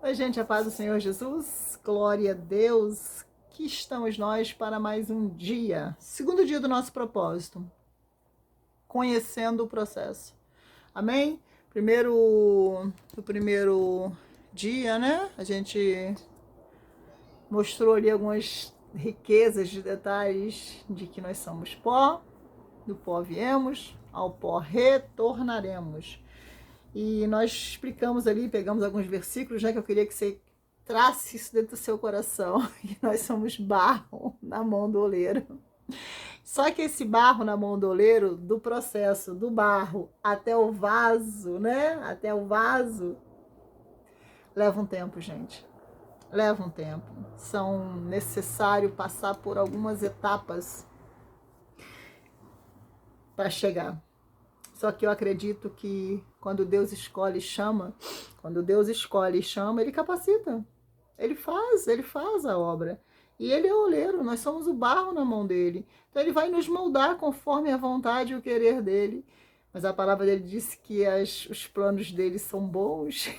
Oi, gente, a paz do Senhor Jesus, glória a Deus, que estamos nós para mais um dia, segundo dia do nosso propósito, conhecendo o processo, amém? O primeiro dia, né, a gente mostrou ali algumas riquezas de detalhes de que nós somos pó, do pó viemos, ao pó retornaremos. E nós explicamos ali, pegamos alguns versículos, né, que eu queria que você trace isso dentro do seu coração, que nós somos barro na mão do oleiro. Só que esse barro na mão do oleiro, do processo do barro até o vaso, né, até o vaso, leva um tempo, gente. Leva um tempo. São necessário passar por algumas etapas para chegar. Só que eu acredito que quando Deus escolhe e chama, Ele capacita. Ele faz a obra. E Ele é o oleiro, nós somos o barro na mão dele. Então Ele vai nos moldar conforme a vontade e o querer dele. Mas a palavra dele diz que os planos dele são bons.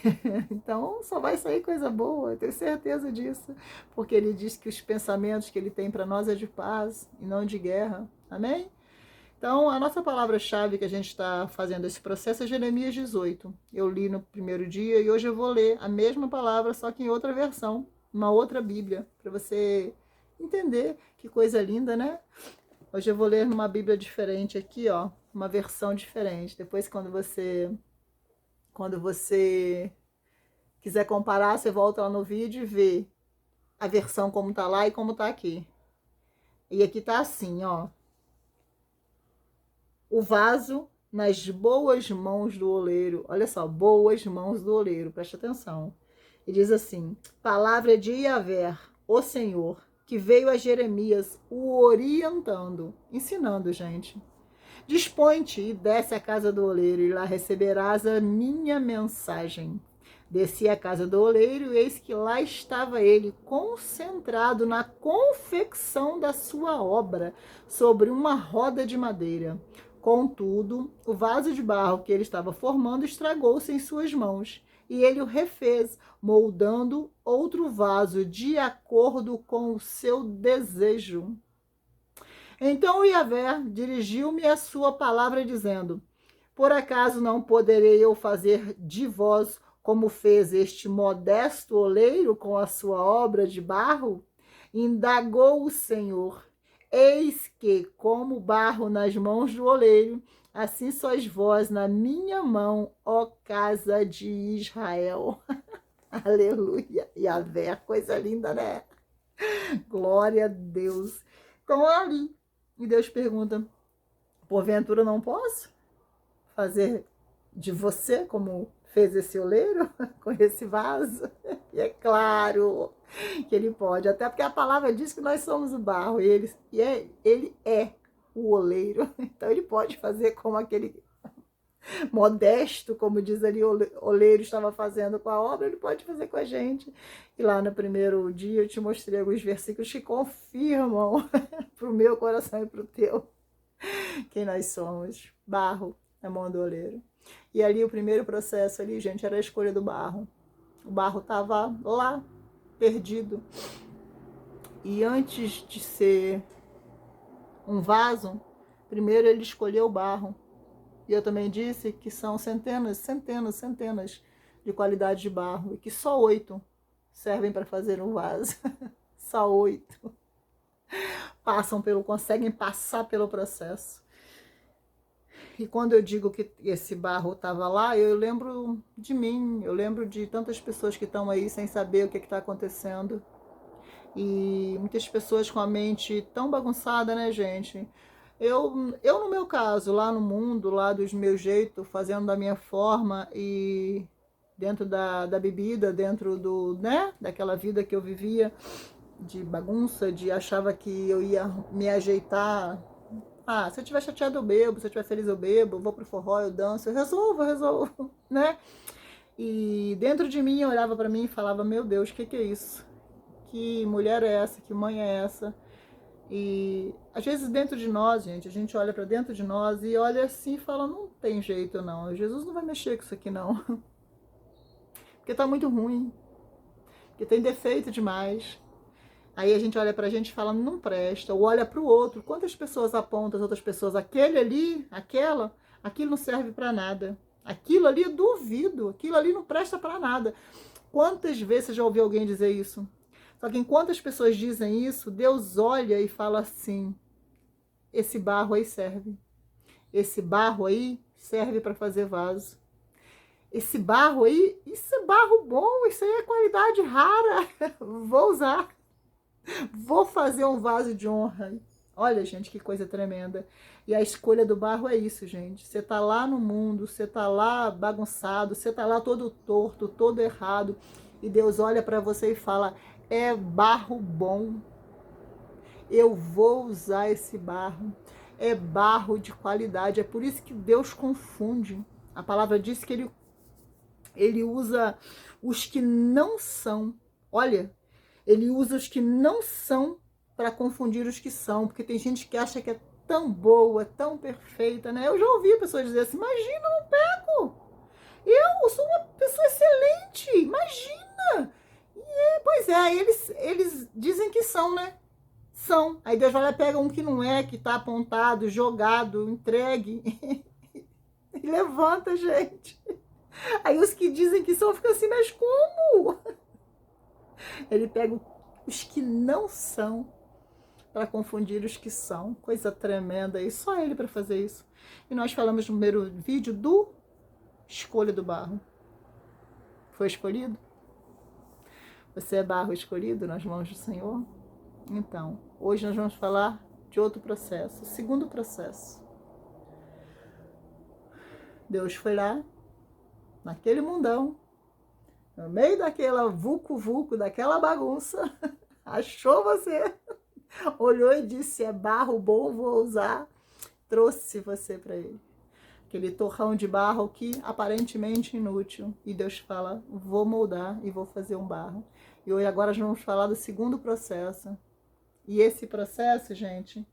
Então só vai sair coisa boa, eu tenho certeza disso. Porque Ele diz que os pensamentos que Ele tem para nós é de paz e não de guerra. Amém? Então, a nossa palavra-chave que a gente está fazendo esse processo é Jeremias 18. Eu li no primeiro dia e hoje eu vou ler a mesma palavra, só que em outra versão, uma outra Bíblia, para você entender que coisa linda, né? Hoje eu vou ler numa Bíblia diferente aqui, ó, uma versão diferente. Depois, quando você quiser comparar, você volta lá no vídeo e vê a versão como tá lá e como tá aqui. E aqui tá assim, ó. O vaso nas boas mãos do oleiro. Olha só, boas mãos do oleiro, preste atenção. E diz assim: palavra de Yahvé, o Senhor, que veio a Jeremias o orientando, ensinando, gente. Dispõe-te e desce à casa do oleiro, e lá receberás a minha mensagem. Desci à casa do oleiro, e eis que lá estava ele, concentrado na confecção da sua obra, sobre uma roda de madeira. Contudo, o vaso de barro que ele estava formando estragou-se em suas mãos, e ele o refez, moldando outro vaso de acordo com o seu desejo. Então Yahvé dirigiu-me a sua palavra, dizendo: por acaso não poderei eu fazer de vós como fez este modesto oleiro com a sua obra de barro? Indagou o Senhor. Eis que, como barro nas mãos do oleiro, assim sois vós na minha mão, ó casa de Israel. Aleluia. Yahvé, coisa linda, né? Glória a Deus. Então, ali. E Deus pergunta: porventura não posso fazer de você como fez esse oleiro com esse vaso? E é claro que ele pode, até porque a palavra diz que nós somos o barro, e ele é o oleiro, então ele pode fazer como aquele modesto, como diz ali, o oleiro estava fazendo com a obra, ele pode fazer com a gente. E lá no primeiro dia eu te mostrei alguns versículos que confirmam para o meu coração e para o teu quem nós somos. Barro na mão do oleiro. E ali o primeiro processo ali, gente, era a escolha do barro. O barro estava lá, perdido. E antes de ser um vaso, primeiro ele escolheu o barro. E eu também disse que são centenas de qualidades de barro e que só 8 servem para fazer um vaso. Só 8 conseguem passar pelo processo. E quando eu digo que esse barro estava lá, eu lembro de mim, eu lembro de tantas pessoas que estão aí sem saber o que está acontecendo. E muitas pessoas com a mente tão bagunçada, né, gente? Eu, no meu caso, lá no mundo, lá dos meus jeitos, fazendo da minha forma e dentro da bebida, dentro né, daquela vida que eu vivia, de bagunça, de achava que eu ia me ajeitar. Ah, se eu estiver chateado eu bebo, se eu estiver feliz eu bebo, eu vou pro forró, eu danço, eu resolvo, né? E dentro de mim eu olhava para mim e falava: meu Deus, o que é isso? Que mulher é essa? Que mãe é essa? E às vezes dentro de nós, gente, a gente olha para dentro de nós e olha assim e fala: não tem jeito não, Jesus não vai mexer com isso aqui não, porque tá muito ruim. que tem defeito demais. Aí a gente olha pra gente e fala, não presta. Ou olha pro outro. Quantas pessoas apontam as outras pessoas? Aquele ali, aquilo não serve pra nada. Aquilo ali, duvido. Aquilo ali não presta pra nada. Quantas vezes você já ouviu alguém dizer isso? Só que enquanto as pessoas dizem isso, Deus olha e fala assim, esse barro aí serve. Esse barro aí serve para fazer vaso. Esse barro aí, isso é barro bom, isso aí é qualidade rara. Vou usar. Vou fazer um vaso de honra. Olha, gente, que coisa tremenda. E a escolha do barro é isso, gente. Você tá lá no mundo, você tá lá bagunçado, você tá lá todo torto, todo errado. E Deus olha para você e fala, é barro bom. Eu vou usar esse barro. É barro de qualidade. É por isso que Deus confunde. A palavra diz que ele usa os que não são. Olha, ele usa os que não são para confundir os que são, porque tem gente que acha que é tão boa, tão perfeita, né? Eu já ouvi pessoas dizer assim, imagina, eu não peco. Eu sou uma pessoa excelente, imagina. Pois é, eles dizem que são, né? São. Aí Deus vai lá e pega um que não é, que tá apontado, jogado, entregue. E levanta, gente. Aí os que dizem que são ficam assim, mas como? Ele pega os que não são para confundir os que são. Coisa tremenda. E só ele para fazer isso. E nós falamos no primeiro vídeo do escolha do barro. Foi escolhido? Você é barro escolhido nas mãos do Senhor? Então, hoje nós vamos falar de outro processo. O segundo processo. Deus foi lá, naquele mundão, no meio daquela vucu-vucu, daquela bagunça, achou você, olhou e disse, é barro bom, vou usar, trouxe você para ele. Aquele torrão de barro que aparentemente inútil. E Deus fala, vou moldar e vou fazer um barro. E hoje agora nós vamos falar do segundo processo. E esse processo, gente,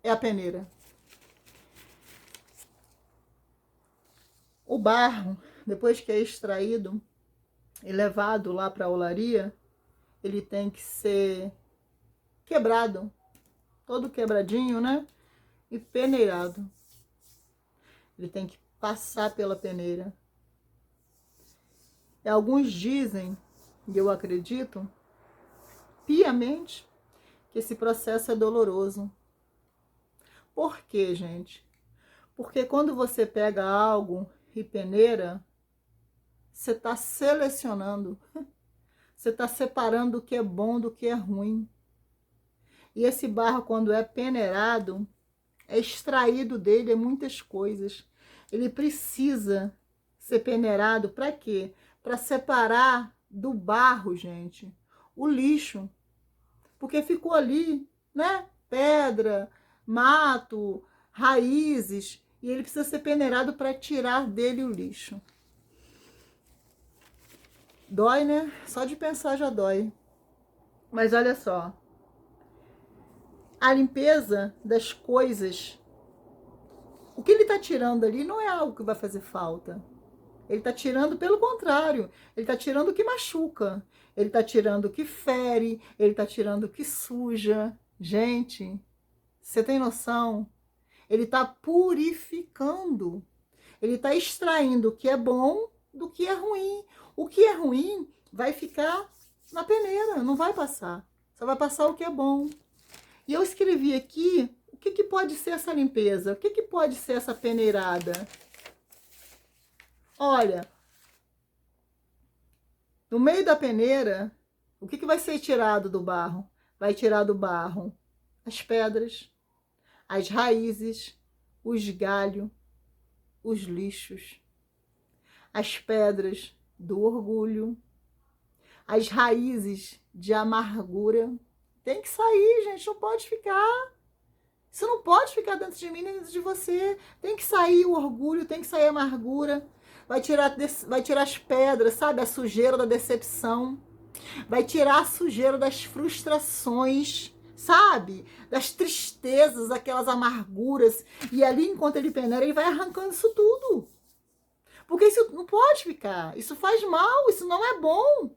é a peneira. O barro, depois que é extraído e levado lá para a olaria, ele tem que ser quebrado, todo quebradinho, né? E peneirado. Ele tem que passar pela peneira. E alguns dizem, e eu acredito, piamente, que esse processo é doloroso. Por quê, gente? Porque quando você pega algo e peneira, você está selecionando, você está separando o que é bom do que é ruim. E esse barro, quando é peneirado, é extraído dele muitas coisas. Ele precisa ser peneirado para quê? Para separar do barro, gente, o lixo. Porque ficou ali, né? Pedra, mato, raízes, e ele precisa ser peneirado para tirar dele o lixo. Dói, né? Só de pensar já dói. Mas olha só. A limpeza das coisas, o que ele está tirando ali não é algo que vai fazer falta. Ele está tirando pelo contrário. Ele está tirando o que machuca. Ele está tirando o que fere. Ele está tirando o que suja. Gente, você tem noção? Ele está purificando. Ele está extraindo o que é bom do que é ruim. O que é ruim vai ficar na peneira, não vai passar. Só vai passar o que é bom. E eu escrevi aqui o que pode ser essa limpeza, o que pode ser essa peneirada. Olha, no meio da peneira, o que vai ser tirado do barro? Vai tirar do barro as pedras, as raízes, os galhos, os lixos, as pedras do orgulho, as raízes de amargura. Tem que sair, gente, não pode ficar. Isso não pode ficar dentro de mim, nem dentro de você. Tem que sair o orgulho, tem que sair a amargura. Vai tirar as pedras, sabe? A sujeira da decepção. Vai tirar a sujeira das frustrações, sabe? Das tristezas, aquelas amarguras. E ali, enquanto ele peneira, ele vai arrancando isso tudo. Porque isso não pode ficar. Isso faz mal, isso não é bom.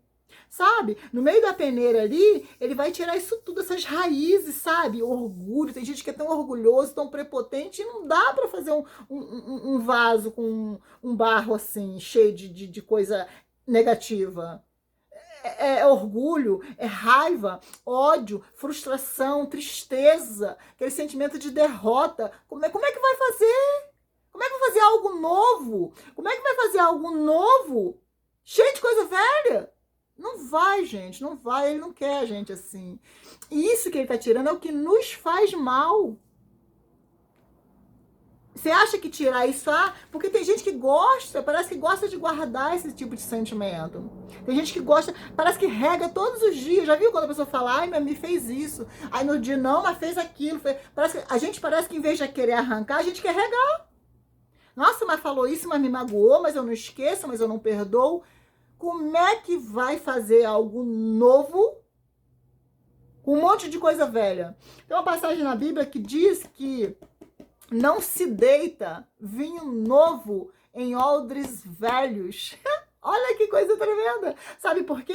sabe? No meio da peneira ali, ele vai tirar isso tudo, essas raízes, sabe? Orgulho, tem gente que é tão orgulhoso, tão prepotente, e não dá para fazer um vaso com um barro assim, cheio de coisa negativa. É orgulho, é raiva, ódio, frustração, tristeza, aquele sentimento de derrota. Como é que vai fazer? Como é que vai fazer algo novo? Como é que vai fazer algo novo cheio de coisa velha? Não vai, gente, não vai. Ele não quer a gente assim. E isso que ele está tirando é o que nos faz mal. Você acha que tirar isso, porque tem gente que gosta, parece que gosta de guardar esse tipo de sentimento. Tem gente que gosta, parece que rega todos os dias. Já viu quando a pessoa fala, ai, mas me fez isso. Aí no dia, não, mas fez aquilo. A gente parece que em vez de querer arrancar, a gente quer regar. Nossa, mas falou isso, mas me magoou, mas eu não esqueço, mas eu não perdoo. Como é que vai fazer algo novo com um monte de coisa velha? Tem uma passagem na Bíblia que diz que não se deita vinho novo em odres velhos. Olha que coisa tremenda. Sabe por quê?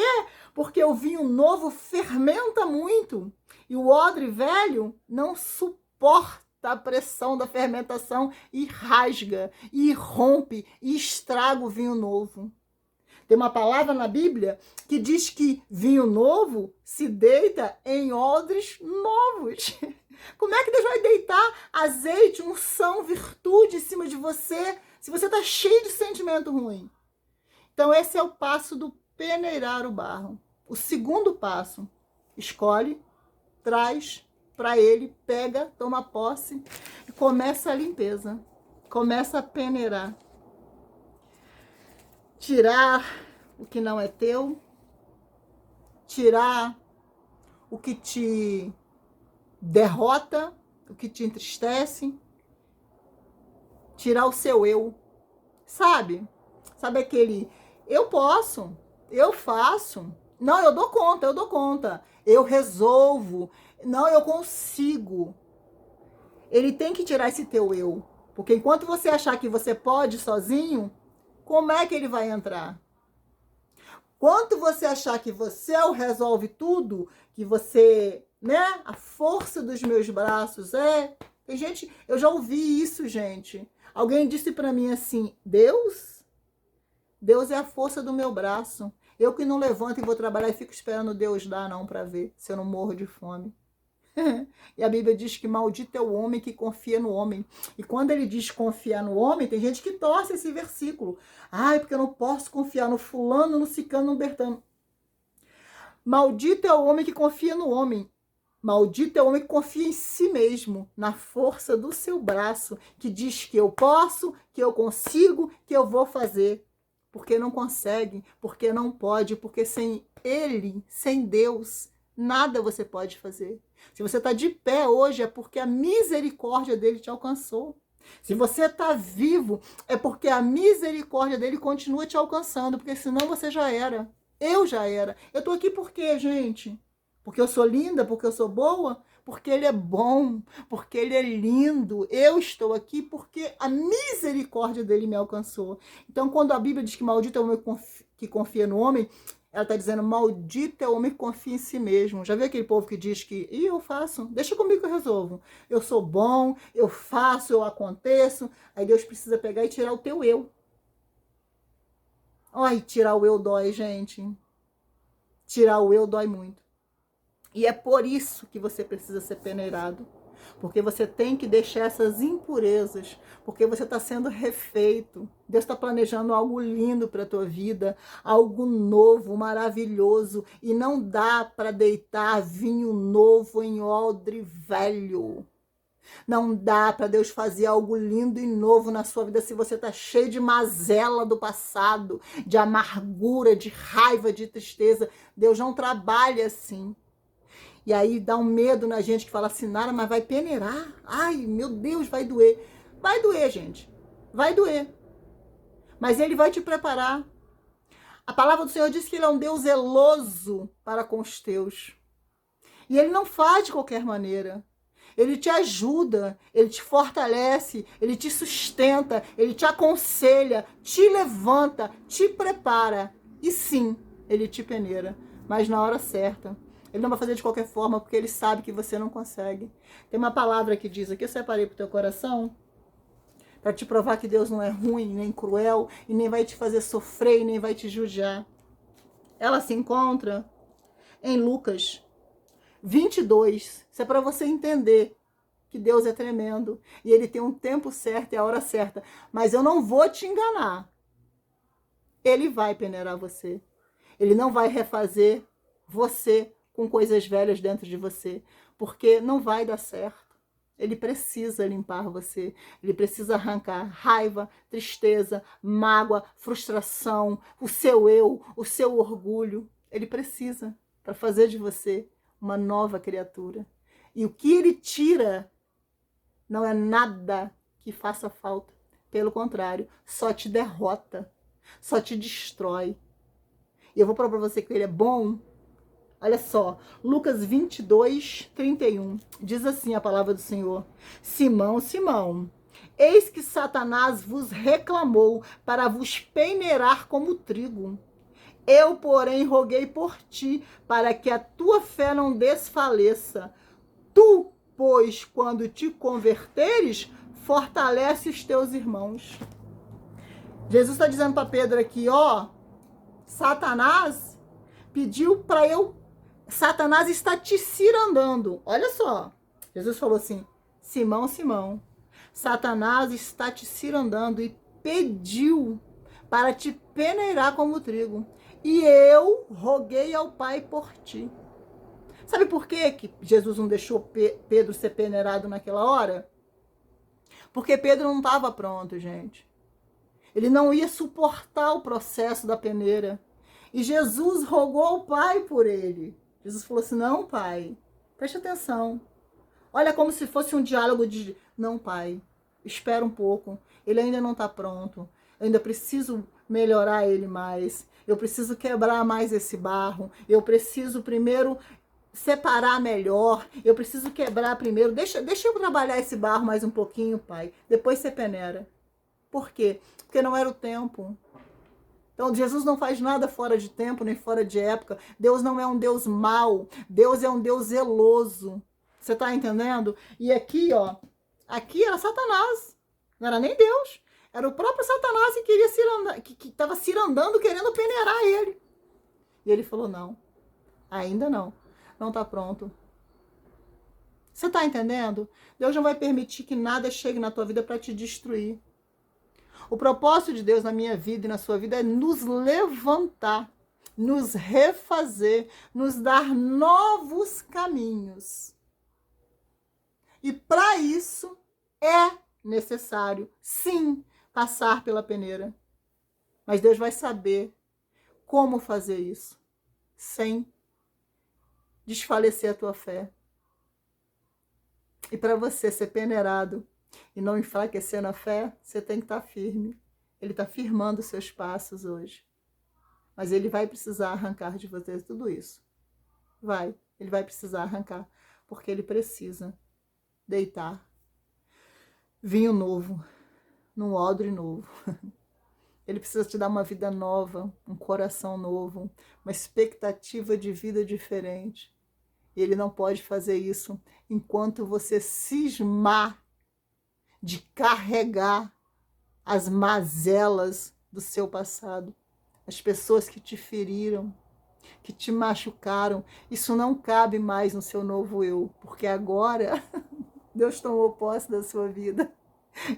Porque o vinho novo fermenta muito e o odre velho não suporta a pressão da fermentação e rasga, e rompe, e estraga o vinho novo. Tem uma palavra na Bíblia que diz que vinho novo se deita em odres novos. Como é que Deus vai deitar azeite, unção, virtude em cima de você, se você está cheio de sentimento ruim? Então esse é o passo do peneirar o barro. O segundo passo, escolhe, traz para ele, pega, toma posse e começa a limpeza. Começa a peneirar. Tirar o que não é teu, tirar o que te derrota, o que te entristece, tirar o seu eu, sabe? Sabe aquele, eu posso, eu faço, não, eu dou conta, eu resolvo, não, eu consigo. Ele tem que tirar esse teu eu, porque enquanto você achar que você pode sozinho, como é que ele vai entrar? Quanto você achar que você o resolve tudo, que você, né, a força dos meus braços tem gente, eu já ouvi isso, gente. Alguém disse para mim assim, Deus é a força do meu braço. Eu que não levanto e vou trabalhar e fico esperando Deus dar não para ver se eu não morro de fome. E a Bíblia diz que maldito é o homem que confia no homem. E quando ele diz confiar no homem, tem gente que torce esse versículo. Ai, porque eu não posso confiar no fulano, no cicano, no bertano. Maldito é o homem que confia no homem. Maldito é o homem que confia em si mesmo, na força do seu braço, que diz que eu posso, que eu consigo, que eu vou fazer. Porque não consegue, porque não pode, porque sem ele, sem Deus, nada você pode fazer. Se você está de pé hoje, é porque a misericórdia dele te alcançou. Se você está vivo, é porque a misericórdia dele continua te alcançando, porque senão você já era. Eu já era. Eu estou aqui por quê, gente? Porque eu sou linda? Porque eu sou boa? Porque ele é bom, porque ele é lindo. Eu estou aqui porque a misericórdia dele me alcançou. Então, quando a Bíblia diz que maldito é o homem que confia no homem, ela está dizendo, maldito é o homem que confia em si mesmo. Já viu aquele povo que diz que, eu faço, deixa comigo que eu resolvo. Eu sou bom, eu faço, eu aconteço. Aí Deus precisa pegar e tirar o teu eu. Ai, tirar o eu dói, gente. Tirar o eu dói muito. E é por isso que você precisa ser peneirado. Porque você tem que deixar essas impurezas. Porque você está sendo refeito. Deus está planejando algo lindo para a tua vida. Algo novo, maravilhoso. E não dá para deitar vinho novo em odre velho. Não dá para Deus fazer algo lindo e novo na sua vida se você está cheio de mazela do passado, de amargura, de raiva, de tristeza. Deus não trabalha assim. E aí dá um medo na gente que fala assim, Nara, mas vai peneirar. Ai, meu Deus, vai doer. Vai doer, gente. Vai doer. Mas ele vai te preparar. A palavra do Senhor diz que ele é um Deus zeloso para com os teus. E ele não faz de qualquer maneira. Ele te ajuda, ele te fortalece, ele te sustenta, ele te aconselha, te levanta, te prepara. E sim, ele te peneira, mas na hora certa. Ele não vai fazer de qualquer forma, porque ele sabe que você não consegue. Tem uma palavra que diz aqui, eu separei pro teu coração, para te provar que Deus não é ruim, nem cruel, e nem vai te fazer sofrer, e nem vai te judiar. Ela se encontra em Lucas 22. Isso é para você entender que Deus é tremendo, e Ele tem um tempo certo e a hora certa. Mas eu não vou te enganar. Ele vai peneirar você. Ele não vai refazer você com coisas velhas dentro de você, porque não vai dar certo. Ele precisa limpar você. Ele precisa arrancar raiva, tristeza, mágoa, frustração, o seu eu, o seu orgulho. Ele precisa para fazer de você uma nova criatura. E o que ele tira não é nada que faça falta. Pelo contrário, só te derrota, só te destrói. E eu vou falar para você que ele é bom. Olha só, Lucas 22, 31, diz assim a palavra do Senhor: Simão, Simão, eis que Satanás vos reclamou para vos peneirar como trigo. Eu, porém, roguei por ti, para que a tua fé não desfaleça. Tu, pois, quando te converteres, fortalece os teus irmãos. Jesus está dizendo para Pedro aqui, ó, Satanás pediu para eu... Satanás está te cirandando. Olha só. Jesus falou assim, Simão, Simão, Satanás está te cirandando e pediu para te peneirar como trigo. E eu roguei ao Pai por ti. Sabe por que Jesus não deixou Pedro ser peneirado naquela hora? Porque Pedro não estava pronto, gente. Ele não ia suportar o processo da peneira. E Jesus rogou ao Pai por ele. Jesus falou assim, não, Pai, preste atenção. Olha como se fosse um diálogo de, não, Pai, espera um pouco. Ele ainda não está pronto. Eu ainda preciso melhorar ele mais. Eu preciso quebrar mais esse barro. Eu preciso primeiro separar melhor. Eu preciso quebrar primeiro. Deixa eu trabalhar esse barro mais um pouquinho, Pai. Depois você peneira. Por quê? Porque não era o tempo. Então, Jesus não faz nada fora de tempo, nem fora de época. Deus não é um Deus mau. Deus é um Deus zeloso. Você está entendendo? E aqui, ó, aqui era Satanás. Não era nem Deus. Era o próprio Satanás que queria cirandar, que estava cirandando, querendo peneirar ele. E ele falou, não, ainda não. Não está pronto. Você está entendendo? Deus não vai permitir que nada chegue na tua vida para te destruir. O propósito de Deus na minha vida e na sua vida é nos levantar, nos refazer, nos dar novos caminhos. E para isso é necessário, sim, passar pela peneira. Mas Deus vai saber como fazer isso, sem desfalecer a tua fé. E para você ser peneirado e não enfraquecer na fé, você tem que estar firme. Ele está firmando os seus passos hoje. Mas ele vai precisar arrancar de você tudo isso. Ele vai precisar arrancar, porque ele precisa deitar vinho novo, num odre novo. Ele precisa te dar uma vida nova, um coração novo, uma expectativa de vida diferente. E ele não pode fazer isso enquanto você cismar de carregar as mazelas do seu passado, as pessoas que te feriram, que te machucaram. Isso não cabe mais no seu novo eu, porque agora Deus tomou posse da sua vida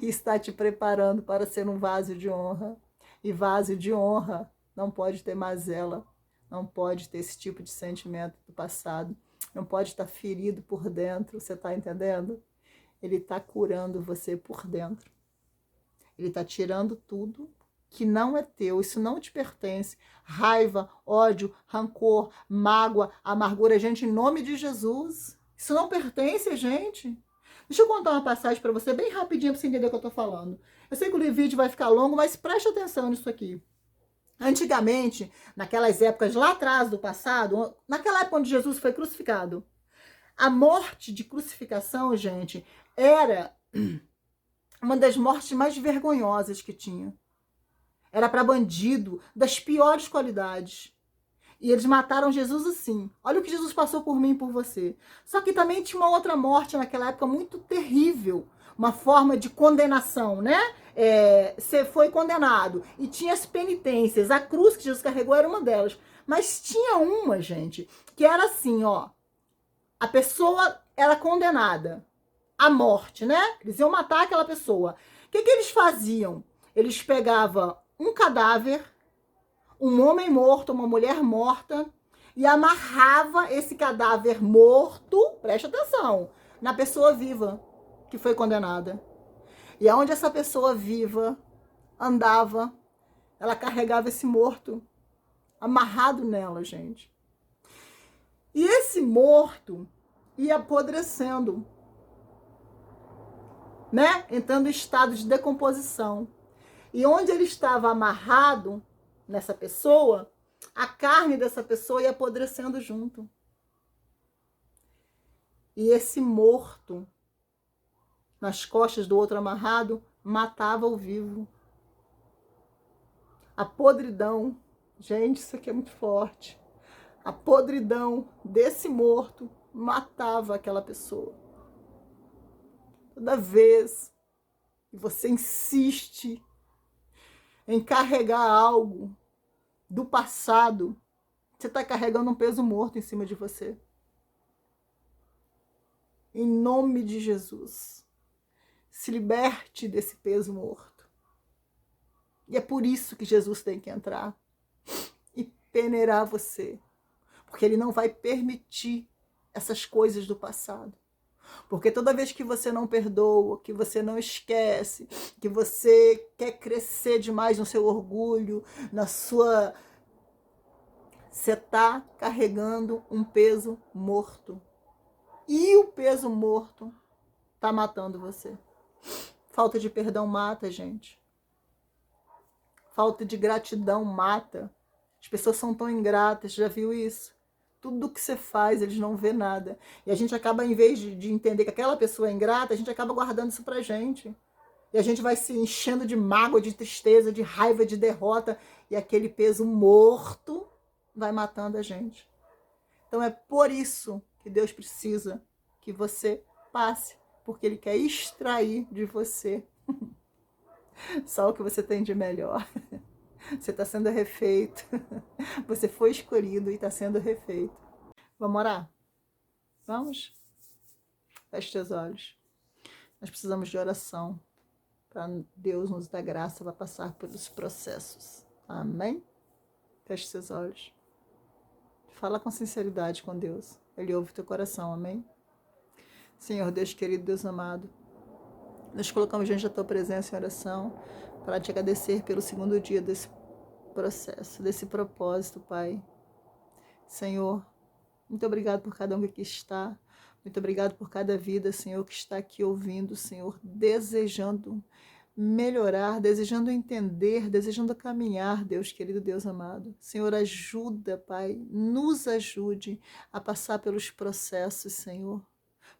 e está te preparando para ser um vaso de honra. E vaso de honra não pode ter mazela, não pode ter esse tipo de sentimento do passado, não pode estar ferido por dentro, você está entendendo? Ele está curando você por dentro. Ele está tirando tudo que não é teu, isso não te pertence. Raiva, ódio, rancor, mágoa, amargura. Gente, em nome de Jesus, isso não pertence a gente. Deixa eu contar uma passagem para você, bem rapidinho, para você entender o que eu estou falando. Eu sei que o vídeo vai ficar longo, mas preste atenção nisso aqui. Antigamente, naquelas épocas lá atrás do passado, naquela época onde Jesus foi crucificado, a morte de crucificação, gente, era uma das mortes mais vergonhosas que tinha. Era para bandido das piores qualidades. E eles mataram Jesus assim. Olha o que Jesus passou por mim e por você. Só que também tinha uma outra morte naquela época muito terrível. Uma forma de condenação, né? Você foi condenado. E tinha as penitências. A cruz que Jesus carregou era uma delas. Mas tinha uma, gente, que era assim, ó. A pessoa era condenada à morte, né? Eles iam matar aquela pessoa. O que eles faziam? Eles pegavam um cadáver, um homem morto, uma mulher morta, e amarrava esse cadáver morto, preste atenção, na pessoa viva que foi condenada. E aonde essa pessoa viva andava, ela carregava esse morto amarrado nela, gente. E esse morto ia apodrecendo, né? Entrando em estado de decomposição. E onde ele estava amarrado nessa pessoa, a carne dessa pessoa ia apodrecendo junto. E esse morto, nas costas do outro amarrado, matava o vivo. A podridão, gente, isso aqui é muito forte. A podridão desse morto matava aquela pessoa. Toda vez que você insiste em carregar algo do passado, você está carregando um peso morto em cima de você. Em nome de Jesus, se liberte desse peso morto. E é por isso que Jesus tem que entrar e peneirar você. Porque ele não vai permitir essas coisas do passado. Porque toda vez que você não perdoa, que você não esquece, que você quer crescer demais no seu orgulho, na sua... Você está carregando um peso morto. E o peso morto está matando você. Falta de perdão mata, gente. Falta de gratidão mata. As pessoas são tão ingratas, já viu isso? Tudo que você faz, eles não vê nada. E a gente acaba, em vez de entender que aquela pessoa é ingrata, a gente acaba guardando isso pra gente. E a gente vai se enchendo de mágoa, de tristeza, de raiva, de derrota. E aquele peso morto vai matando a gente. Então é por isso que Deus precisa que você passe. Porque Ele quer extrair de você só o que você tem de melhor. Você está sendo refeito. Você foi escolhido e está sendo refeito. Vamos orar? Vamos? Feche seus olhos. Nós precisamos de oração para Deus nos dar graça para passar pelos processos. Amém? Feche seus olhos. Fala com sinceridade com Deus. Ele ouve o teu coração. Amém? Senhor Deus querido, Deus amado, nós colocamos diante da tua presença em oração para te agradecer pelo segundo dia desse processo, desse propósito, Pai. Senhor, muito obrigado por cada um que aqui está. Muito obrigado por cada vida, Senhor, que está aqui ouvindo, Senhor, desejando melhorar, desejando entender, desejando caminhar, Deus querido, Deus amado. Senhor, ajuda, Pai, nos ajude a passar pelos processos, Senhor.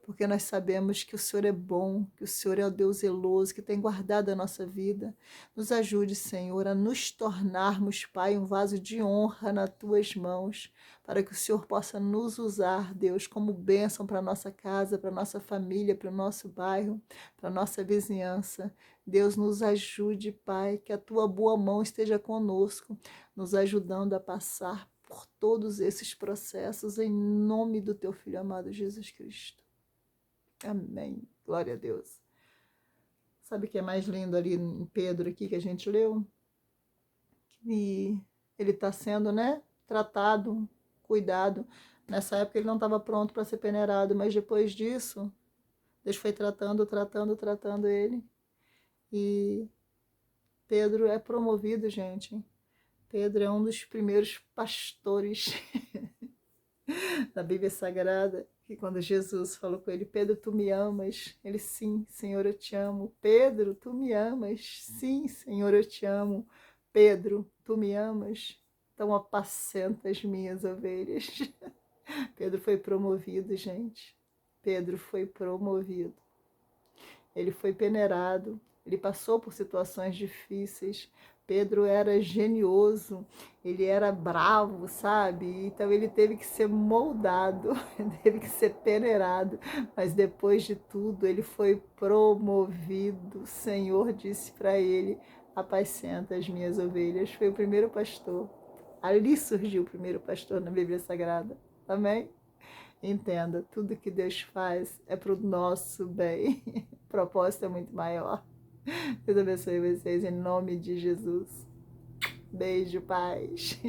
Porque nós sabemos que o Senhor é bom, que o Senhor é o Deus zeloso, que tem guardado a nossa vida. Nos ajude, Senhor, a nos tornarmos, Pai, um vaso de honra nas tuas mãos, para que o Senhor possa nos usar, Deus, como bênção para a nossa casa, para a nossa família, para o nosso bairro, para a nossa vizinhança. Deus, nos ajude, Pai, que a tua boa mão esteja conosco, nos ajudando a passar por todos esses processos, em nome do teu Filho amado Jesus Cristo. Amém. Glória a Deus. Sabe o que é mais lindo ali em Pedro aqui que a gente leu? E ele está sendo, né, tratado, cuidado. Nessa época ele não estava pronto para ser peneirado, mas depois disso, Deus foi tratando ele. E Pedro é promovido, gente. Pedro é um dos primeiros pastores da Bíblia Sagrada. Que quando Jesus falou com ele, Pedro, tu me amas? Ele, sim, Senhor, eu te amo. Pedro, tu me amas? Sim, Senhor, eu te amo. Pedro, tu me amas? Então apacenta as minhas ovelhas. Pedro foi promovido, gente. Pedro foi promovido. Ele foi peneirado. Ele passou por situações difíceis, Pedro era genioso, ele era bravo, sabe? Então ele teve que ser moldado, teve que ser peneirado, mas depois de tudo ele foi promovido. O Senhor disse para ele: apacenta as minhas ovelhas. Foi o primeiro pastor. Ali surgiu o primeiro pastor na Bíblia Sagrada. Amém? Entenda, tudo que Deus faz é para o nosso bem. O propósito é muito maior. Deus abençoe vocês em nome de Jesus. Beijo, paz.